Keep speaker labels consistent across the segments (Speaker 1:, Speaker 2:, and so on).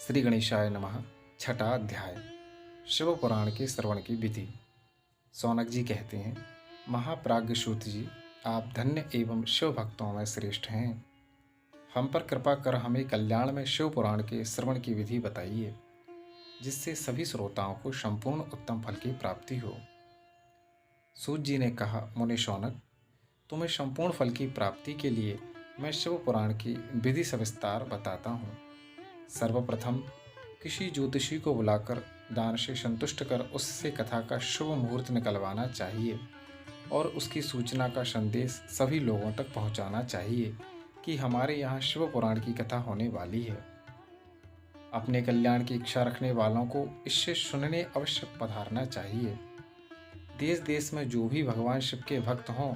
Speaker 1: श्री गणेशाय नमः। छठा अध्याय शिव पुराण के श्रवण की विधि। सौनक जी कहते हैं, महाप्राज्ञ सूत जी, आप धन्य एवं शिव भक्तों में श्रेष्ठ हैं। हम पर कृपा कर हमें कल्याण में शिव पुराण के श्रवण की विधि बताइए, जिससे सभी श्रोताओं को संपूर्ण उत्तम फल की प्राप्ति हो। सूत जी ने कहा, मुनि शौनक, तुम्हें संपूर्ण फल की प्राप्ति के लिए मैं शिव पुराण की विधि सविस्तार बताता हूँ। सर्वप्रथम किसी ज्योतिषी को बुलाकर दान से संतुष्ट कर उससे कथा का शुभ मुहूर्त निकलवाना चाहिए और उसकी सूचना का संदेश सभी लोगों तक पहुंचाना चाहिए कि हमारे यहाँ शिव पुराण की कथा होने वाली है। अपने कल्याण की इच्छा रखने वालों को इससे सुनने अवश्य पधारना चाहिए। देश देश में जो भी भगवान शिव के भक्त हों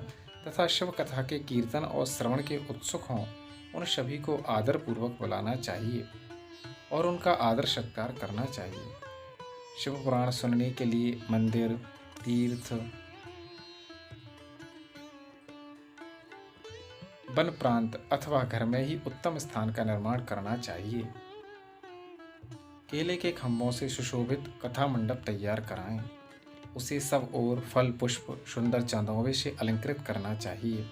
Speaker 1: तथा शिव कथा के कीर्तन और श्रवण के उत्सुक हों, उन सभी को आदरपूर्वक बुलाना चाहिए और उनका आदर सत्कार करना चाहिए। शिव पुराण सुनने के लिए मंदिर, तीर्थ, वन प्रांत अथवा घर में ही उत्तम स्थान का निर्माण करना चाहिए। केले के खंभों से सुशोभित कथा मंडप तैयार कराएं। उसे सब ओर फल पुष्प सुंदर चांदोवे से अलंकृत करना चाहिए।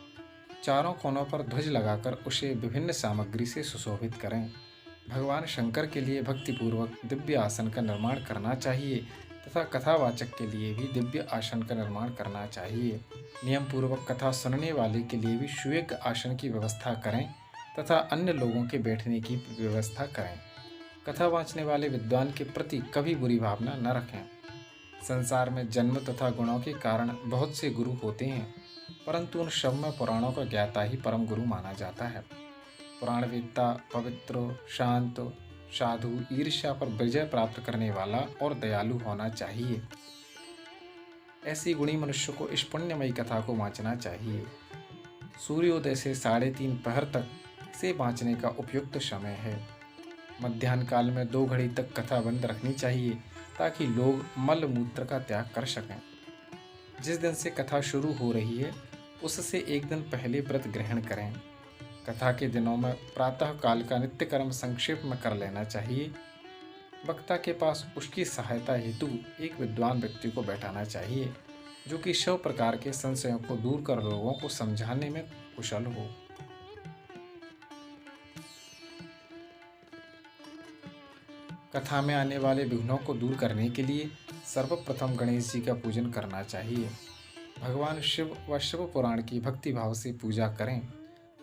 Speaker 1: चारों कोनों पर ध्वज लगाकर उसे विभिन्न सामग्री से सुशोभित करें। भगवान शंकर के लिए भक्तिपूर्वक दिव्य आसन का निर्माण करना चाहिए तथा कथावाचक के लिए भी दिव्य आसन का निर्माण करना चाहिए। नियम पूर्वक कथा सुनने वाले के लिए भी सुयोग्य आसन की व्यवस्था करें तथा अन्य लोगों के बैठने की व्यवस्था करें। कथा वाचने वाले विद्वान के प्रति कभी बुरी भावना न रखें। संसार में जन्म तथा गुणों के कारण बहुत से गुरु होते हैं, परंतु उन सब में पुराणों का ज्ञाता ही परम गुरु माना जाता है। पुराणवेत्ता पवित्र, शांत, साधु, ईर्ष्या पर विजय प्राप्त करने वाला और दयालु होना चाहिए। ऐसी गुणी मनुष्य को इस पुण्यमयी कथा को वांचना चाहिए। सूर्योदय से 3:30 पहर तक से वांचने का उपयुक्त समय है। मध्याह्न काल में 2 घड़ी तक कथा बंद रखनी चाहिए ताकि लोग मल मूत्र का त्याग कर सकें। जिस दिन से कथा शुरू हो रही है उससे एक दिन पहले व्रत ग्रहण करें। कथा के दिनों में प्रातः काल का नित्य कर्म संक्षेप में कर लेना चाहिए। वक्ता के पास उसकी सहायता हेतु एक विद्वान व्यक्ति को बैठाना चाहिए, जो कि शिव प्रकार के संशयों को दूर कर लोगों को समझाने में कुशल हो। कथा में आने वाले विघ्नों को दूर करने के लिए सर्वप्रथम गणेश जी का पूजन करना चाहिए। भगवान शिव व शिव पुराण की भक्ति भाव से पूजा करें।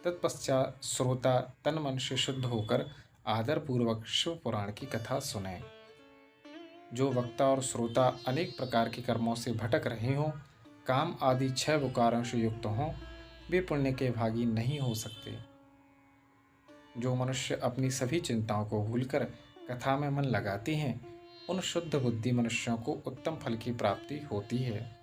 Speaker 1: तत्पश्चात श्रोता तन मन से शुद्ध होकर आदरपूर्वक शिव पुराण की कथा सुनें। जो वक्ता और श्रोता अनेक प्रकार के कर्मों से भटक रहे हों, काम आदि 6 विकारों से युक्त हों, वे पुण्य के भागी नहीं हो सकते। जो मनुष्य अपनी सभी चिंताओं को भूलकर कथा में मन लगाते हैं, उन शुद्ध बुद्धि मनुष्यों को उत्तम फल की प्राप्ति होती है।